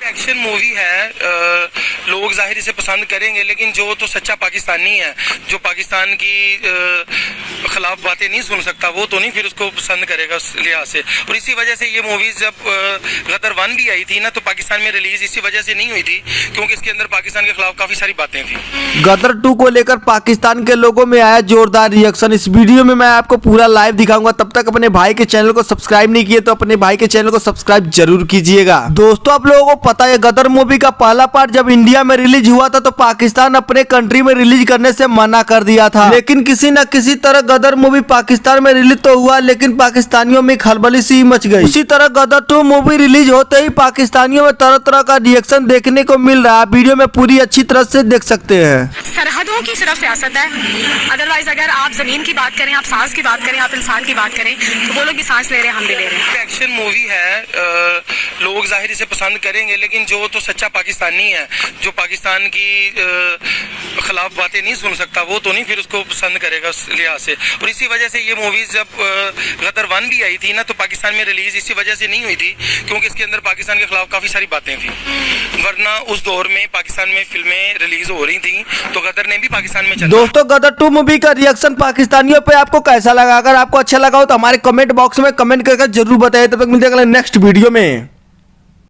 Action movie है, लोग जाहिर इसे पसंद करेंगे, लेकिन जो तो सच्चा पाकिस्तानी है, जो पाकिस्तान की खिलाफ बातें नहीं सुन सकता, वो तो नहीं फिर उसको पसंद करेगा उस लिहाज से। और इसी वजह से ये मूवीज जब गदर 1 भी आई थी ना, तो पाकिस्तान में रिलीज इसी वजह से नहीं हुई थी क्योंकि इसके अंदर पाकिस्तान के खिलाफ काफी सारी बातें थी। गदर 2 को लेकर पाकिस्तान के लोगों में आया जोरदार रिएक्शन। इस वीडियो में मैं आपको पूरा लाइव दिखाऊंगा। तब तक अपने भाई के चैनल को सब्सक्राइब नहीं किए तो अपने भाई के चैनल को सब्सक्राइब जरूर कीजिएगा। दोस्तों, आप लोगों को पता है गदर मूवी का पहला पार्ट जब इंडिया में रिलीज हुआ था तो पाकिस्तान अपने कंट्री में रिलीज करने से मना कर दिया था, लेकिन किसी न किसी तरह गदर मूवी पाकिस्तान में रिलीज तो हुआ, लेकिन पाकिस्तानियों में खलबली सी मच गई। उसी तरह गदर 2 मूवी रिलीज होते ही पाकिस्तानियों में तरह तरह का रिएक्शन देखने को मिल रहा है। वीडियो में पूरी अच्छी तरह से देख सकते हैं। सरहदों की सिर्फ सियासत है, अदरवाइज अगर आप जमीन की बात करें, आप सांस की बात करें, आप इंसान की बात करें, तो वो लोग भी सांस ले रहे हैं, हम भी ले रहे हैं। एक्शन मूवी है, लोग जाहिर इसे पसंद करेंगे, लेकिन जो तो सच्चा पाकिस्तानी है, जो पाकिस्तान की खिलाफ बातें नहीं सुन सकता, वो तो नहीं फिर उसको पसंद करेगा उस लिहाज से। और इसी वजह से ये मूवीज जब गदर 1 भी आई थी ना, तो पाकिस्तान में रिलीज इसी वजह से नहीं हुई थी क्योंकि इसके अंदर पाकिस्तान के खिलाफ काफी सारी बातें थी। वरना उस दौर में पाकिस्तान में फिल्में रिलीज हो रही थी तो गदर ने भी पाकिस्तान में चला। दोस्तों, गदर 2 मूवी का रिएक्शन पाकिस्तानियों पे आपको कैसा लगा? अगर आपको अच्छा लगा हो तो हमारे कमेंट बॉक्स में कमेंट करके जरूर बताइए। तब तक मिलते हैं अगले नेक्स्ट वीडियो में।